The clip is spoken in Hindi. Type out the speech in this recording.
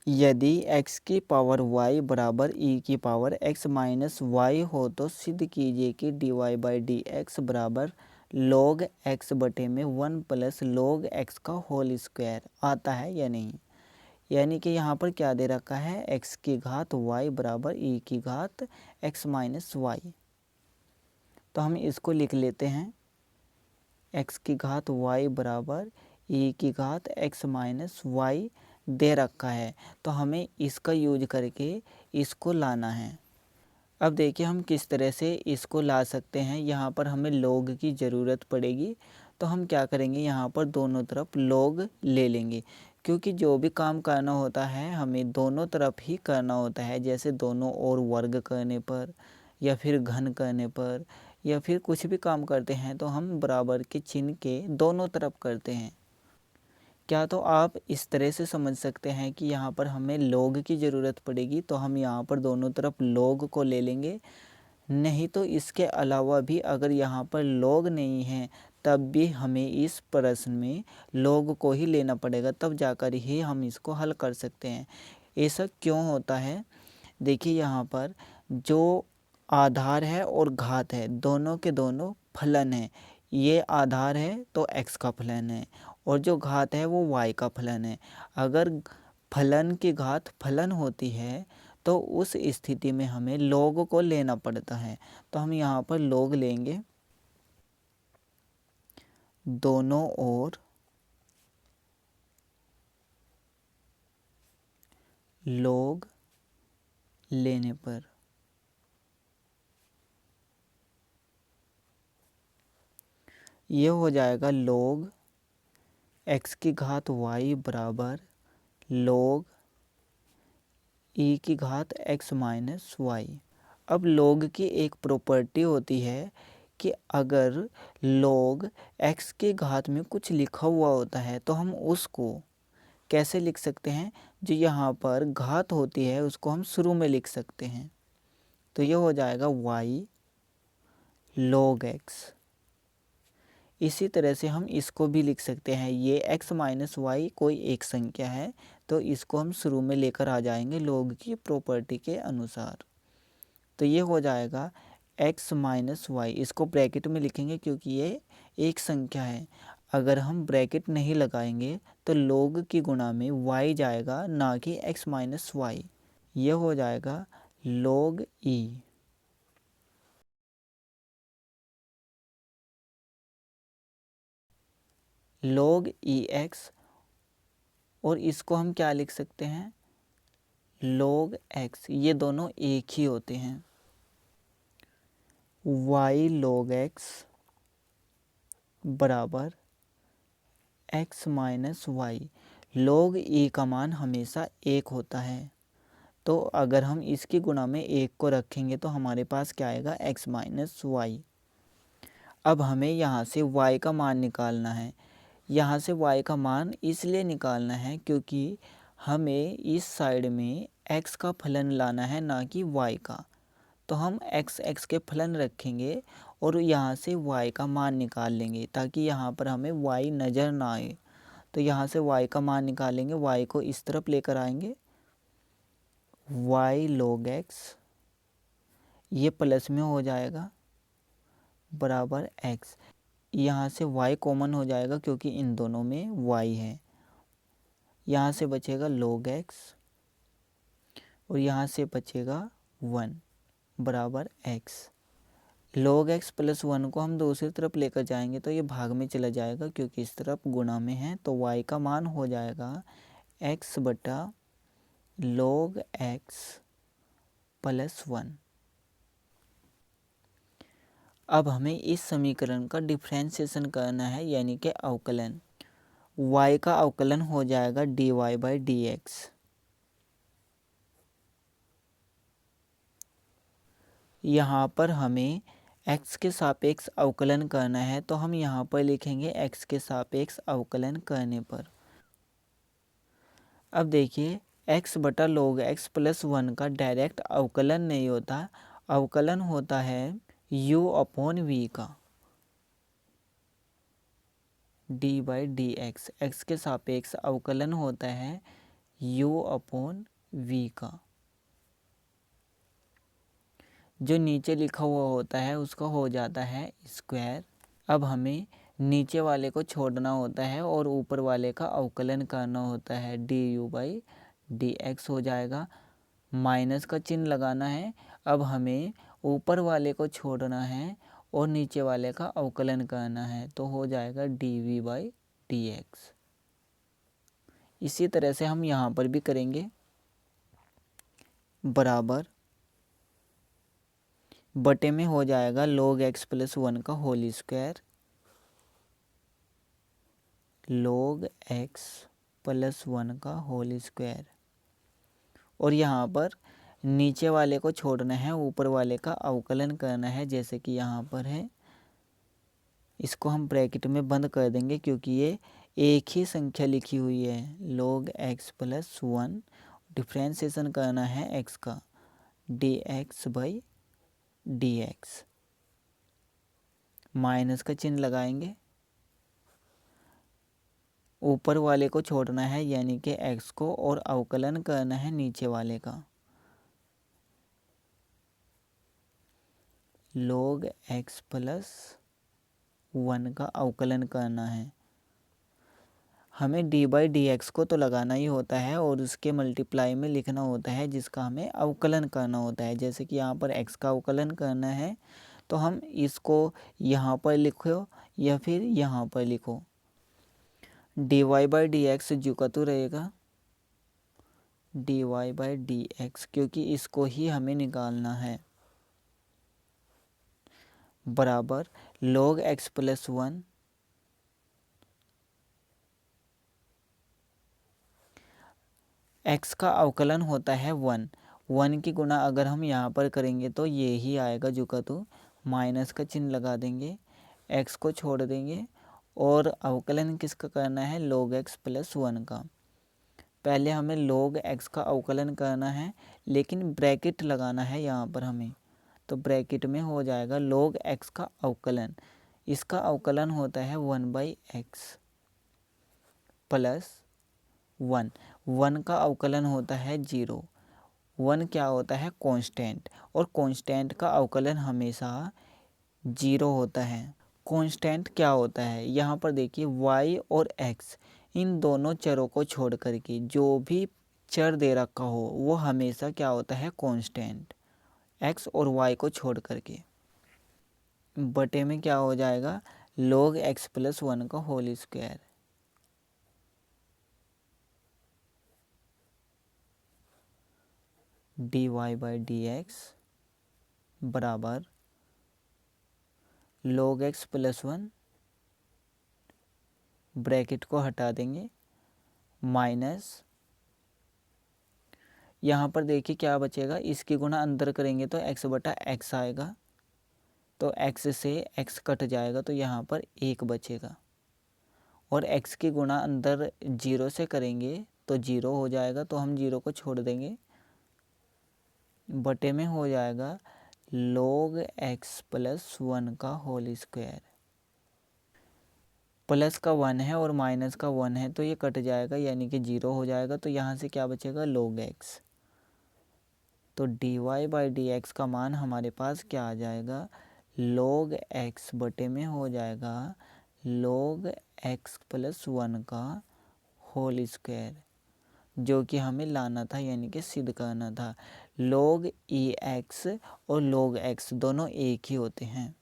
यदि x की पावर y बराबर e की पावर x माइनस वाई हो तो सिद्ध कीजिए कि dy/dx बराबर log x बटे में 1 प्लस log x का होल स्क्वायर आता है या नहीं। यानी कि यहाँ पर क्या दे रखा है, x की घात y बराबर e की घात x माइनस वाई। तो हम इसको लिख लेते हैं, x की घात y बराबर e की घात x माइनस वाई दे रखा है। तो हमें इसका यूज करके इसको लाना है। अब देखिए हम किस तरह से इसको ला सकते हैं। यहाँ पर हमें log की ज़रूरत पड़ेगी, तो हम क्या करेंगे, यहाँ पर दोनों तरफ log ले लेंगे, क्योंकि जो भी काम करना होता है हमें दोनों तरफ ही करना होता है। जैसे दोनों ओर वर्ग करने पर या फिर घन करने पर या फिर कुछ भी काम करते हैं तो हम बराबर के चिन्ह के दोनों तरफ करते हैं। क्या तो आप इस तरह से समझ सकते हैं कि यहाँ पर हमें log की ज़रूरत पड़ेगी, तो हम यहाँ पर दोनों तरफ log को ले लेंगे। नहीं तो इसके अलावा भी अगर यहाँ पर log नहीं है तब भी हमें इस प्रश्न में log को ही लेना पड़ेगा, तब जाकर ही हम इसको हल कर सकते हैं। ऐसा क्यों होता है, देखिए यहाँ पर जो आधार है और घात है दोनों के दोनों फलन है। ये आधार है तो x का फलन है और जो घात है वो y का फलन है। अगर फलन की घात फलन होती है तो उस स्थिति में हमें log को लेना पड़ता है। तो हम यहाँ पर log लेंगे, दोनों ओर log लेने पर ये हो जाएगा log x की घात y बराबर log e की घात x माइनस वाई। अब log की एक प्रॉपर्टी होती है कि अगर log x की घात में कुछ लिखा हुआ होता है तो हम उसको कैसे लिख सकते हैं, जो यहाँ पर घात होती है उसको हम शुरू में लिख सकते हैं। तो ये हो जाएगा y log x। इसी तरह से हम इसको भी लिख सकते हैं, ये x माइनस वाई कोई एक संख्या है तो इसको हम शुरू में लेकर आ जाएंगे log की प्रॉपर्टी के अनुसार। तो ये हो जाएगा x माइनस वाई, इसको ब्रैकेट में लिखेंगे क्योंकि ये एक संख्या है। अगर हम ब्रैकेट नहीं लगाएंगे तो log की गुणा में y जाएगा ना कि x माइनस वाई। ये हो जाएगा log e। log e x, और इसको हम क्या लिख सकते हैं, log x। ये दोनों एक ही होते हैं। y log x बराबर x minus y. log e का मान हमेशा एक होता है, तो अगर हम इसकी गुणा में एक को रखेंगे तो हमारे पास क्या आएगा, x माइनस वाई। अब हमें यहाँ से y का मान निकालना है। यहाँ से y का मान इसलिए निकालना है क्योंकि हमें इस साइड में x का फलन लाना है ना कि y का। तो हम x के फलन रखेंगे और यहाँ से y का मान निकाल लेंगे ताकि यहाँ पर हमें y नज़र ना आए। तो यहाँ से y का मान निकालेंगे, y को इस तरफ लेकर आएंगे, y log x ये प्लस में हो जाएगा बराबर x। यहाँ से y कॉमन हो जाएगा क्योंकि इन दोनों में y है। यहाँ से बचेगा log x और यहाँ से बचेगा 1 बराबर x। log x प्लस 1 को हम दूसरी तरफ लेकर जाएंगे तो ये भाग में चला जाएगा क्योंकि इस तरफ गुणा में है। तो y का मान हो जाएगा x बटा log x प्लस 1। अब हमें इस समीकरण का डिफ्रेंशिएशन करना है, यानी कि अवकलन। y का अवकलन हो जाएगा dy/dx। यहाँ पर हमें x के सापेक्ष अवकलन करना है तो हम यहाँ पर लिखेंगे x के सापेक्ष अवकलन करने पर। अब देखिए x बटा log x प्लस 1 का डायरेक्ट अवकलन नहीं होता, अवकलन होता है u अपॉन v का dy/dx। x के सापेक्ष अवकलन होता है u अपॉन v का। जो नीचे लिखा हुआ होता है उसका हो जाता है स्क्वायर। अब हमें नीचे वाले को छोड़ना होता है और ऊपर वाले का अवकलन करना होता है, du/dx हो जाएगा। माइनस का चिन्ह लगाना है। अब हमें ऊपर वाले को छोड़ना है और नीचे वाले का अवकलन करना है, तो हो जाएगा dv/dx। इसी तरह से हम यहाँ पर भी करेंगे। बराबर बटे में हो जाएगा log x + 1 का होल स्क्वायर, log x + 1 का होल स्क्वायर। और यहाँ पर नीचे वाले को छोड़ना है, ऊपर वाले का अवकलन करना है, जैसे कि यहाँ पर है। इसको हम ब्रैकेट में बंद कर देंगे क्योंकि ये एक ही संख्या लिखी हुई है। log x + 1 डिफ्रेंसिएशन करना है x का, dx/dx। माइनस का चिन्ह लगाएंगे। ऊपर वाले को छोड़ना है यानी कि x को, और अवकलन करना है नीचे वाले का। log x + 1 का अवकलन करना है। हमें d/dx को तो लगाना ही होता है और उसके मल्टीप्लाई में लिखना होता है जिसका हमें अवकलन करना होता है। जैसे कि यहाँ पर x का अवकलन करना है तो हम इसको यहाँ पर लिखो या फिर यहाँ पर लिखो। dy/dx जो का तो रहेगा dy/dx, क्योंकि इसको ही हमें निकालना है। बराबर log x + 1 x का अवकलन होता है 1 की गुणा अगर हम यहाँ पर करेंगे तो ये ही आएगा जो का तो। माइनस का चिन्ह लगा देंगे, x को छोड़ देंगे और अवकलन किसका करना है, log x + 1 का। पहले हमें log x का अवकलन करना है लेकिन ब्रैकेट लगाना है यहाँ पर हमें, तो ब्रैकेट में हो जाएगा log x का अवकलन। इसका अवकलन होता है 1/x + 1 का अवकलन होता है 0। 1 क्या होता है, कांस्टेंट, और कांस्टेंट का अवकलन हमेशा 0 होता है। कांस्टेंट क्या होता है, यहाँ पर देखिए y और x इन दोनों चरों को छोड़ करके जो भी चर दे रखा हो वो हमेशा क्या होता है, कांस्टेंट, x और y को छोड़ करके। बटे में क्या हो जाएगा, log x + 1 का होल स्क्वायर। dy/dx बराबर log x + 1, ब्रैकेट को हटा देंगे, माइनस यहाँ पर देखिए क्या बचेगा, इसकी गुणा अंदर करेंगे तो x/x आएगा, तो x से x कट जाएगा तो यहाँ पर 1 बचेगा। और x की गुणा अंदर 0 से करेंगे तो 0 हो जाएगा, तो हम 0 को छोड़ देंगे। बटे में हो जाएगा log x + 1 का होल स्क्वायर। प्लस का 1 है और माइनस का 1 है तो ये कट जाएगा यानी कि 0 हो जाएगा, तो यहाँ से क्या बचेगा, log x। तो dy/dx का मान हमारे पास क्या आ जाएगा, log x बटे में हो जाएगा log x + 1 का होल स्क्वायर, जो कि हमें लाना था यानी कि सिद्ध करना था। log ex और log x दोनों एक ही होते हैं।